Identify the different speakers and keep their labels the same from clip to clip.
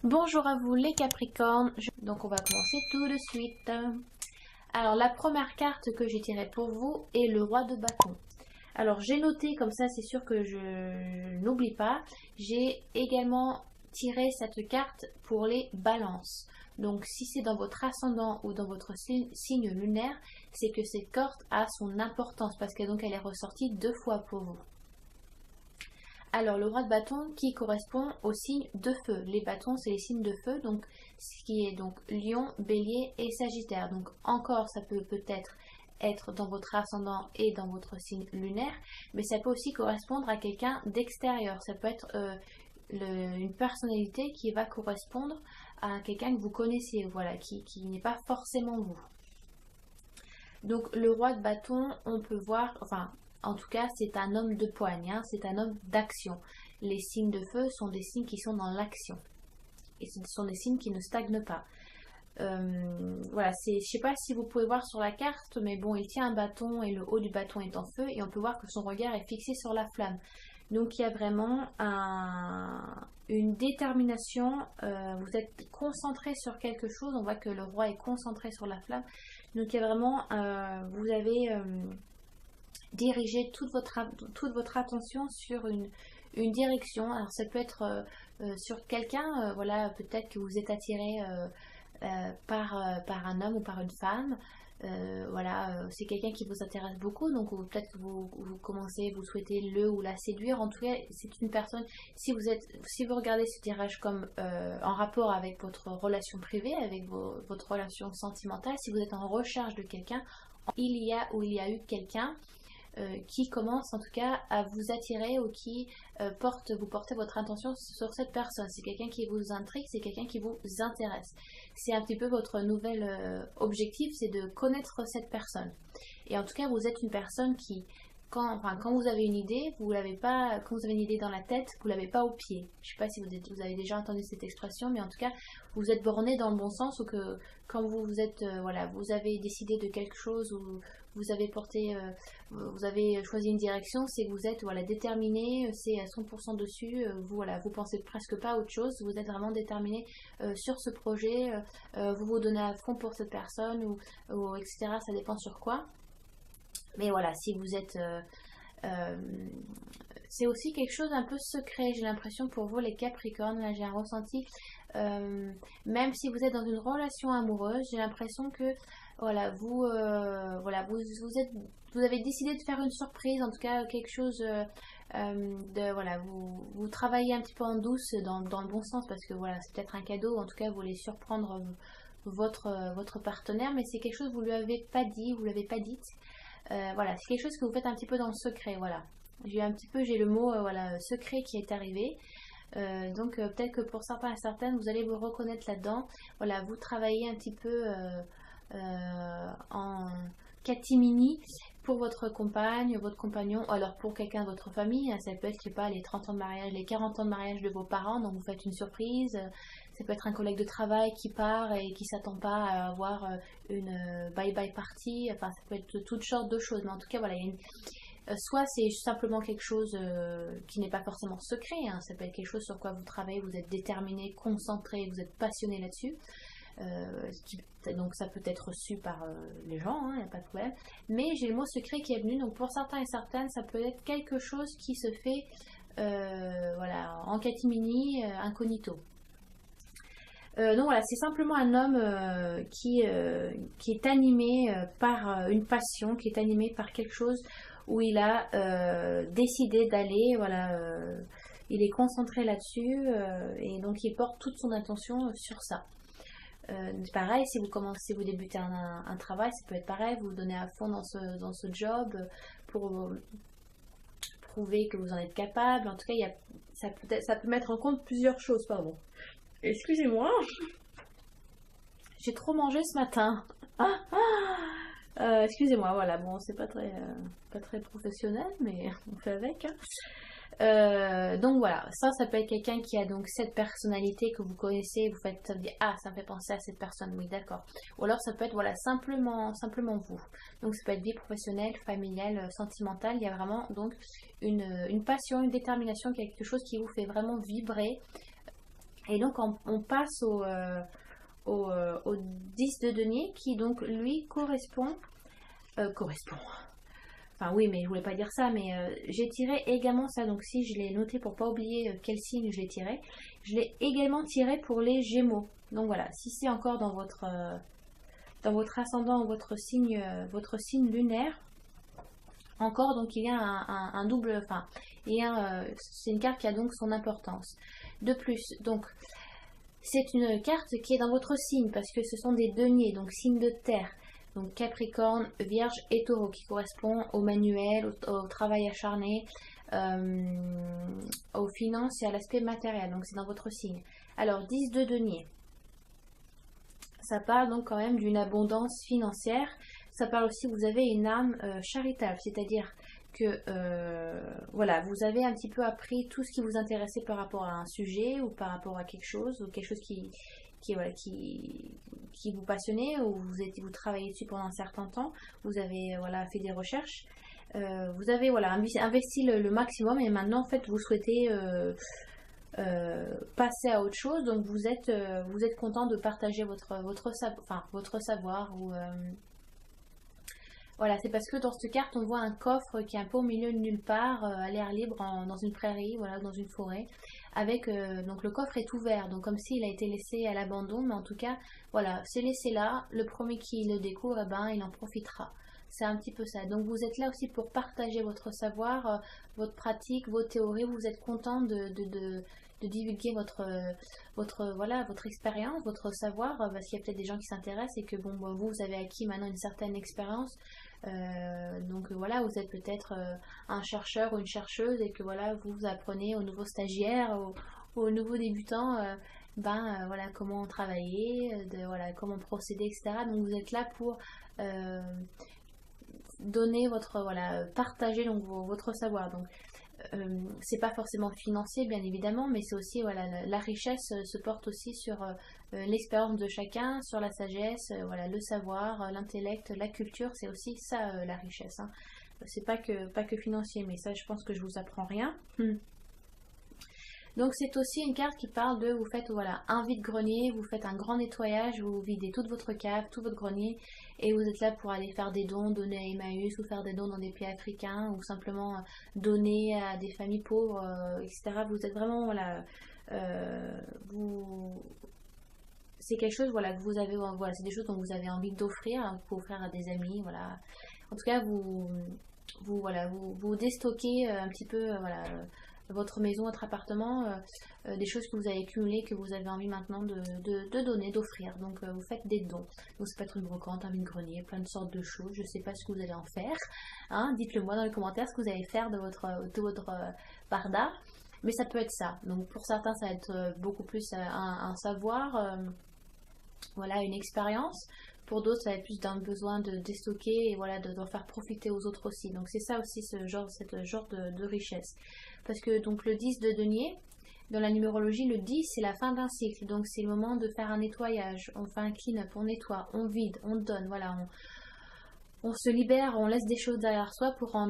Speaker 1: Bonjour à vous les Capricornes, donc on va commencer tout de suite. Alors la première carte que j'ai tirée pour vous est le roi de bâton. Alors j'ai noté, comme ça c'est sûr que je n'oublie pas, j'ai également tiré cette carte pour les balances. Donc si c'est dans votre ascendant ou dans votre signe lunaire, c'est que cette carte a son importance parce que donc elle est ressortie 2 fois pour vous. Alors, le roi de bâton qui correspond au signe de feu. Les bâtons, c'est les signes de feu, donc ce qui est donc Lion, Bélier et Sagittaire. Donc encore, ça peut peut-être être dans votre ascendant et dans votre signe lunaire, mais ça peut aussi correspondre à quelqu'un d'extérieur. Ça peut être une personnalité qui va correspondre à quelqu'un que vous connaissiez, voilà, qui n'est pas forcément vous. Donc le roi de bâton, on peut voir, enfin en tout cas c'est un homme de poigne, hein, c'est un homme d'action. Les signes de feu sont des signes qui sont dans l'action. Et ce sont des signes qui ne stagnent pas. Voilà, je ne sais pas si vous pouvez voir sur la carte, mais bon, il tient un bâton et le haut du bâton est en feu et on peut voir que son regard est fixé sur la flamme. Donc il y a vraiment une détermination, vous êtes concentré sur quelque chose, on voit que le roi est concentré sur la flamme. Donc il y a vraiment, vous avez dirigé toute votre attention sur une direction. Alors ça peut être sur quelqu'un, voilà, peut-être que vous êtes attiré par un homme ou par une femme. Voilà, c'est quelqu'un qui vous intéresse beaucoup, donc peut-être que vous commencez, vous souhaitez le ou la séduire. En tout cas, c'est une personne. Si vous regardez ce tirage comme en rapport avec votre relation privée, avec votre relation sentimentale, si vous êtes en recherche de quelqu'un, il y a eu quelqu'un qui commence en tout cas à vous attirer ou qui vous portez votre attention sur cette personne. C'est quelqu'un qui vous intrigue, c'est quelqu'un qui vous intéresse. C'est un petit peu votre nouvel objectif, c'est de connaître cette personne. Et en tout cas, vous êtes une personne qui, quand vous avez une idée, vous l'avez pas, quand vous avez une idée dans la tête, vous l'avez pas au pied. Je sais pas si vous avez déjà entendu cette expression, mais en tout cas, vous êtes borné dans le bon sens ou que quand vous êtes, voilà, vous avez décidé de quelque chose ou vous avez vous avez choisi une direction, c'est que vous êtes voilà déterminé, c'est à 100% dessus. Vous voilà, vous pensez presque pas à autre chose. Vous êtes vraiment déterminé sur ce projet. Vous vous donnez à fond pour cette personne ou etc. Ça dépend sur quoi. Mais voilà, si vous êtes euh, c'est aussi quelque chose un peu secret, j'ai l'impression pour vous les Capricornes, là j'ai un ressenti, même si vous êtes dans une relation amoureuse, j'ai l'impression que voilà, vous avez décidé de faire une surprise, en tout cas quelque chose voilà, vous travaillez un petit peu en douce dans le bon sens parce que voilà, c'est peut-être un cadeau, en tout cas vous voulez surprendre votre partenaire, mais c'est quelque chose que vous lui avez pas dit, vous l'avez pas dit. Voilà, c'est quelque chose que vous faites un petit peu dans le secret, voilà. J'ai le mot voilà, secret qui est arrivé. Donc peut-être que pour certains et certaines, vous allez vous reconnaître là-dedans. Voilà, vous travaillez un petit peu en catimini pour votre compagne, votre compagnon, ou alors pour quelqu'un de votre famille. Hein, ça peut être, je sais pas, les 30 ans de mariage, les 40 ans de mariage de vos parents, donc vous faites une surprise. Ça peut être un collègue de travail qui part et qui s'attend pas à avoir une bye-bye party. Enfin, ça peut être toutes sortes de choses. Mais en tout cas, voilà, soit c'est simplement quelque chose qui n'est pas forcément secret, hein, ça peut être quelque chose sur quoi vous travaillez, vous êtes déterminé, concentré, vous êtes passionné là-dessus. Donc ça peut être reçu par les gens, il n'y a pas de problème. Mais j'ai le mot secret qui est venu, donc pour certains et certaines, ça peut être quelque chose qui se fait voilà, en catimini, incognito. Donc voilà, c'est simplement un homme qui est animé par une passion, qui est animé par quelque chose où il a décidé d'aller, voilà, il est concentré là-dessus et donc il porte toute son attention sur ça. Pareil, si vous débutez un travail, ça peut être pareil, vous vous donnez à fond dans ce job pour prouver que vous en êtes capable. En tout cas, ça peut mettre en compte plusieurs choses, pardon. Excusez-moi, j'ai trop mangé ce matin. Excusez-moi, voilà, bon, c'est pas très professionnel, mais on fait avec. Hein. Donc voilà, ça peut être quelqu'un qui a donc cette personnalité que vous connaissez, ça vous dit ah ça me fait penser à cette personne, oui d'accord. Ou alors ça peut être voilà simplement vous. Donc ça peut être vie professionnelle, familiale, sentimentale. Il y a vraiment donc une passion, une détermination, quelque chose qui vous fait vraiment vibrer Et donc on passe au 10 de denier qui donc lui correspond, enfin oui, mais je voulais pas dire ça, mais j'ai tiré également ça, donc si je l'ai noté pour pas oublier quel signe je l'ai tiré, je l'ai également tiré pour les Gémeaux. Donc voilà, si c'est encore dans votre ascendant ou votre signe lunaire, encore donc il y a un double, enfin, c'est une carte qui a donc son importance. De plus, donc c'est une carte qui est dans votre signe parce que ce sont des deniers, donc signe de terre. Donc Capricorne, Vierge et Taureau qui correspond au manuel, au travail acharné, aux finances et à l'aspect matériel. Donc c'est dans votre signe. Alors 10 de denier. Ça parle donc quand même d'une abondance financière. Ça parle aussi que vous avez une âme charitable, c'est-à-dire que voilà, vous avez un petit peu appris tout ce qui vous intéressait par rapport à un sujet ou par rapport à quelque chose, ou quelque chose voilà, qui vous passionnait, ou vous travaillez dessus pendant un certain temps, vous avez voilà, fait des recherches. Vous avez voilà, investi le maximum et maintenant en fait vous souhaitez passer à autre chose, donc vous êtes content de partager votre savoir ou voilà, c'est parce que dans cette carte on voit un coffre qui est un peu au milieu de nulle part, à l'air libre, dans une prairie, voilà, dans une forêt, avec donc le coffre est ouvert, donc comme s'il a été laissé à l'abandon, mais en tout cas voilà, c'est laissé là, le premier qui le découvre, eh ben, il en profitera. C'est un petit peu ça. Donc vous êtes là aussi pour partager votre savoir, votre pratique, vos théories. Vous êtes content de divulguer votre expérience, votre savoir, parce qu'il y a peut-être des gens qui s'intéressent et que bon, vous avez acquis maintenant une certaine expérience. Donc voilà, vous êtes peut-être un chercheur ou une chercheuse et que voilà, vous apprenez aux nouveaux stagiaires, aux nouveaux débutants. Voilà, comment travailler, voilà, comment procéder, etc. Donc vous êtes là pour donner partager donc votre savoir. Donc c'est pas forcément financier bien évidemment, mais c'est aussi voilà, la richesse se porte aussi sur l'expérience de chacun, sur la sagesse, voilà, le savoir, l'intellect, la culture, c'est aussi ça la richesse. Hein. C'est pas que financier, mais ça je pense que je vous apprends rien. Donc c'est aussi une carte qui parle de, vous faites voilà, un vide-grenier, vous faites un grand nettoyage, vous videz toute votre cave, tout votre grenier, et vous êtes là pour aller faire des dons, donner à Emmaüs, ou faire des dons dans des pays africains, ou simplement donner à des familles pauvres, etc. Vous êtes vraiment, voilà, c'est quelque chose voilà, que vous avez, voilà, c'est des choses dont vous avez envie d'offrir, hein, pour offrir à des amis, voilà. En tout cas, vous déstockez un petit peu, voilà, votre maison, votre appartement, des choses que vous avez accumulées, que vous avez envie maintenant de donner, d'offrir. Donc vous faites des dons. Donc ça peut être une brocante, un vide-grenier, plein de sortes de choses. Je ne sais pas ce que vous allez en faire. Hein. Dites-le moi dans les commentaires ce que vous allez faire de votre barda. Mais ça peut être ça. Donc pour certains, ça va être beaucoup plus un savoir, voilà, une expérience. Pour d'autres, ça va être plus d'un besoin de déstocker et voilà, d'en faire profiter aux autres aussi. Donc c'est ça aussi, ce genre de richesse. Parce que donc le 10 de denier, dans la numérologie, le 10 c'est la fin d'un cycle. Donc c'est le moment de faire un nettoyage. On fait un clean-up, on nettoie, on vide, on donne. Voilà, on se libère, on laisse des choses derrière soi pour en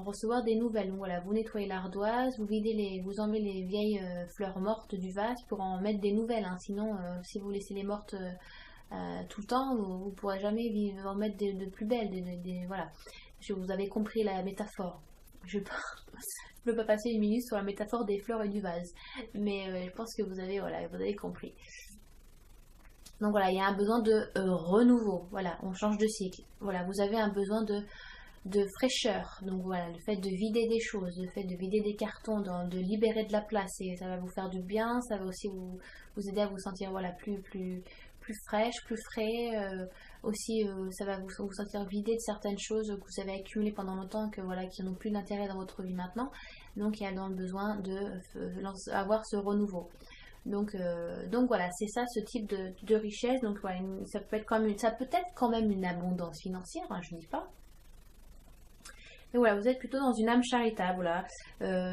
Speaker 1: recevoir des nouvelles. Donc voilà, vous nettoyez l'ardoise, vous enlevez les vieilles fleurs mortes du vase pour en mettre des nouvelles. Hein. Sinon, si vous laissez les mortes tout le temps, vous ne pourrez jamais en mettre de plus belles. Voilà, vous avez compris la métaphore. Je ne peux pas passer une minute sur la métaphore des fleurs et du vase, mais je pense que vous avez compris. Donc voilà, il y a un besoin de renouveau. Voilà, on change de cycle. Voilà, vous avez un besoin de fraîcheur. Donc voilà, le fait de vider des choses, le fait de vider des cartons, de libérer de la place, et ça va vous faire du bien. Ça va aussi vous aider à vous sentir voilà, plus fraîche, plus frais. Aussi, ça va vous sentir vidé de certaines choses que vous avez accumulées pendant longtemps, qui n'ont plus d'intérêt dans votre vie maintenant. Donc il y a dans le besoin avoir ce renouveau. Donc voilà, c'est ça ce type de richesse. Donc voilà, ça peut être quand même une abondance financière, hein, je ne dis pas. Mais voilà, vous êtes plutôt dans une âme charitable, voilà.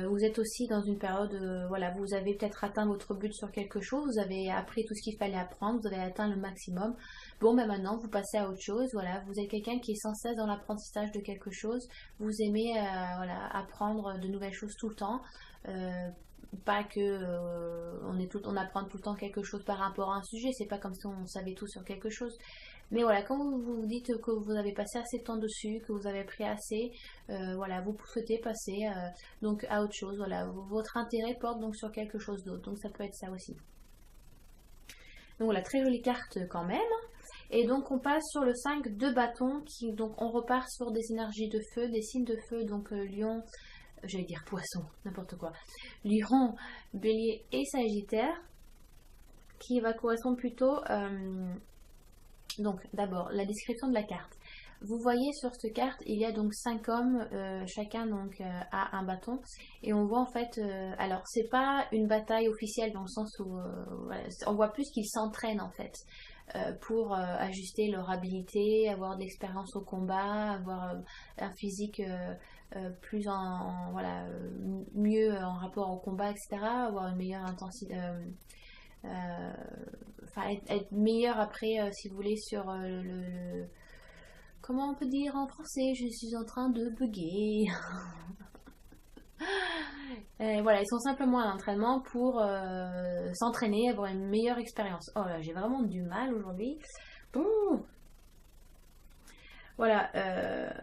Speaker 1: Vous êtes aussi dans une période, voilà, vous avez peut-être atteint votre but sur quelque chose, vous avez appris tout ce qu'il fallait apprendre, vous avez atteint le maximum. Bon, ben maintenant, vous passez à autre chose, voilà. Vous êtes quelqu'un qui est sans cesse dans l'apprentissage de quelque chose. Vous aimez, voilà, apprendre de nouvelles choses tout le temps. pas que on apprend tout le temps quelque chose par rapport à un sujet, c'est pas comme si on savait tout sur quelque chose. Mais voilà, quand vous vous dites que vous avez passé assez de temps dessus, que vous avez appris assez, voilà, vous souhaitez passer donc à autre chose. Voilà, votre intérêt porte donc sur quelque chose d'autre, donc ça peut être ça aussi. Donc voilà, très jolie carte quand même. Et donc on passe sur le 5 de bâton, qui donc on repart sur des énergies de feu, des signes de feu, donc lion, j'allais dire poisson, n'importe quoi. Lion, bélier et sagittaire, qui va correspondre plutôt... donc d'abord, la description de la carte. Vous voyez sur cette carte, il y a donc 5 hommes, chacun donc a un bâton. Et on voit en fait, alors c'est pas une bataille officielle dans le sens où, voilà, on voit plus qu'ils s'entraînent en fait. Pour ajuster leur habilité, avoir de l'expérience au combat, avoir un physique plus voilà, mieux en rapport au combat, etc. Avoir une meilleure intensité, enfin être meilleur après, si vous voulez, sur comment on peut dire en français, je suis en train de bugger. Voilà, ils sont simplement à l'entraînement pour s'entraîner, avoir une meilleure expérience. Oh là, j'ai vraiment du mal aujourd'hui. Voilà,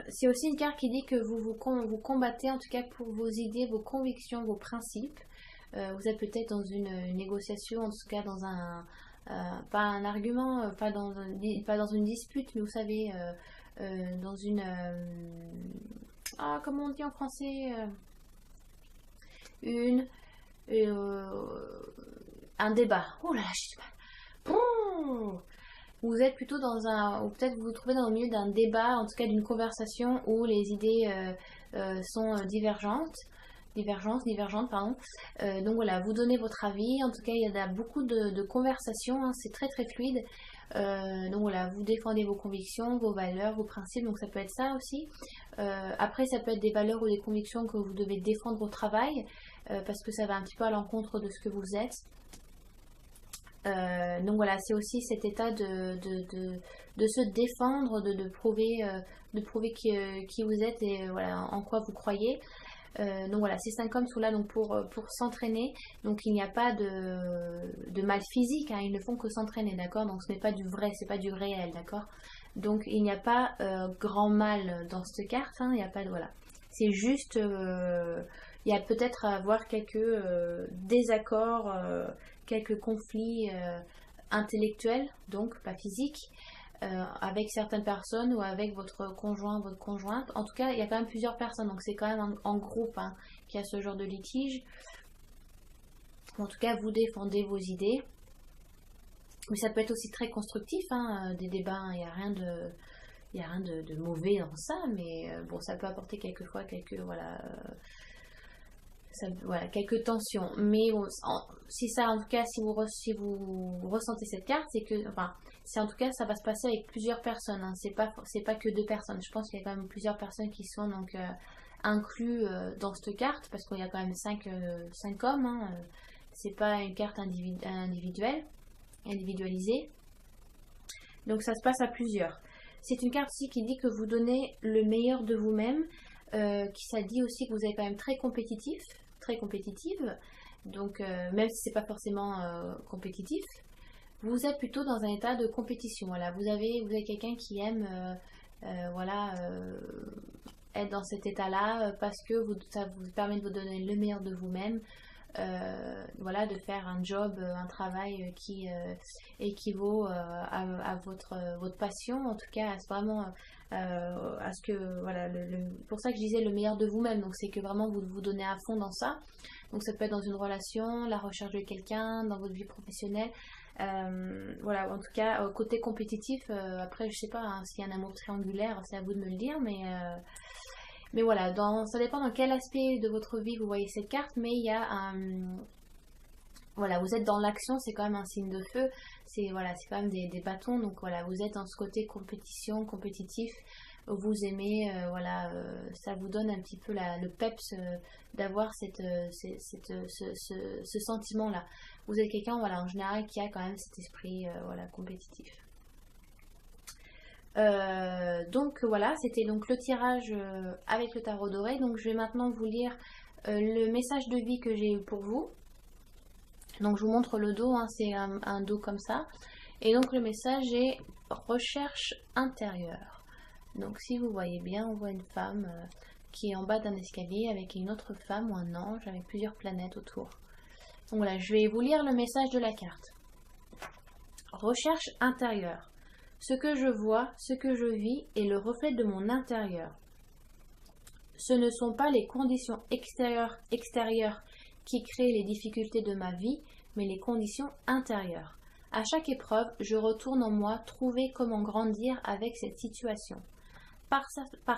Speaker 1: c'est aussi une carte qui dit que vous combattez en tout cas pour vos idées, vos convictions, vos principes. Vous êtes peut-être dans une négociation, en tout cas dans un... pas un argument, pas dans une dispute, mais vous savez, dans une... comment on dit en français une... un débat. Oh là là, je suis mal. Vous êtes plutôt dans un... ou peut-être vous vous trouvez dans le milieu d'un débat, en tout cas d'une conversation où les idées sont divergentes, pardon. Donc voilà, vous donnez votre avis. En tout cas, il y a beaucoup de conversations, hein, c'est très très fluide. Donc voilà, vous défendez vos convictions, vos valeurs, vos principes, donc ça peut être ça aussi. Après, ça peut être des valeurs ou des convictions que vous devez défendre au travail, parce que ça va un petit peu à l'encontre de ce que vous êtes. Donc voilà, c'est aussi cet état de se défendre, de prouver qui vous êtes et voilà, en quoi vous croyez. Donc voilà, ces 5 hommes sont là donc pour s'entraîner. Donc il n'y a pas de mal physique, hein, ils ne font que s'entraîner, d'accord. Donc ce n'est pas du vrai, c'est pas du réel, d'accord. Donc il n'y a pas grand mal dans cette carte, hein, il n'y a pas de... Voilà. C'est juste... il y a peut-être à avoir quelques désaccords, quelques conflits intellectuels, donc pas physiques, avec certaines personnes ou avec votre conjoint, votre conjointe. En tout cas, il y a quand même plusieurs personnes, donc c'est quand même en groupe hein, qu'il y a ce genre de litige. En tout cas, vous défendez vos idées. Mais ça peut être aussi très constructif, hein, des débats, il n'y a rien de mauvais dans ça, mais bon, ça peut apporter quelquefois quelques... Voilà, voilà, quelques tensions. Mais bon, si ça, en tout cas, si vous ressentez cette carte, c'est que, enfin, c'est en tout cas, ça va se passer avec plusieurs personnes. Hein. C'est pas que 2 personnes. Je pense qu'il y a quand même plusieurs personnes qui sont donc inclus dans cette carte, parce qu'il y a quand même 5 hommes. Hein. C'est pas une carte individualisée. Donc ça se passe à plusieurs. C'est une carte aussi qui dit que vous donnez le meilleur de vous-même. Ça dit aussi que vous êtes quand même très compétitive. Donc même si c'est pas forcément compétitif, vous êtes plutôt dans un état de compétition. Voilà, vous êtes quelqu'un qui aime voilà, être dans cet état-là parce que ça vous permet de vous donner le meilleur de vous-même. Voilà, de faire un job, un travail qui équivaut à votre passion, en tout cas à vraiment à ce que voilà, pour ça que je disais le meilleur de vous-même, donc c'est que vraiment vous vous donnez à fond dans ça. Donc ça peut être dans une relation, la recherche de quelqu'un, dans votre vie professionnelle. Voilà, en tout cas côté compétitif, après je sais pas hein, s'il y a un amour triangulaire, c'est à vous de me le dire, mais voilà, ça dépend dans quel aspect de votre vie vous voyez cette carte, mais il y a un... Voilà, vous êtes dans l'action, c'est quand même un signe de feu, c'est voilà, c'est quand même des bâtons, donc voilà, vous êtes dans ce côté compétition, compétitif, vous aimez, voilà, ça vous donne un petit peu le peps d'avoir ce sentiment-là. Vous êtes quelqu'un, voilà, en général, qui a quand même cet esprit, voilà, compétitif. Donc voilà, c'était donc le tirage avec le tarot doré. Donc je vais maintenant vous lire le message de vie que j'ai eu pour vous. Donc je vous montre le dos, hein, c'est un dos comme ça. Et donc le message est recherche intérieure. Donc si vous voyez bien, on voit une femme qui est en bas d'un escalier avec une autre femme ou un ange avec plusieurs planètes autour. Donc voilà, je vais vous lire le message de la carte. Recherche intérieure. Ce que je vois, ce que je vis est le reflet de mon intérieur. Ce ne sont pas les conditions extérieures qui créent les difficultés de ma vie, mais les conditions intérieures. À chaque épreuve, je retourne en moi trouver comment grandir avec cette situation. Par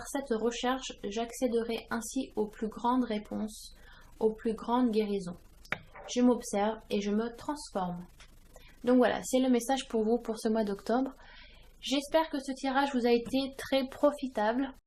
Speaker 1: cette recherche, j'accéderai ainsi aux plus grandes réponses, aux plus grandes guérisons. Je m'observe et je me transforme. Donc voilà, c'est le message pour vous pour ce mois d'octobre. J'espère que ce tirage vous a été très profitable.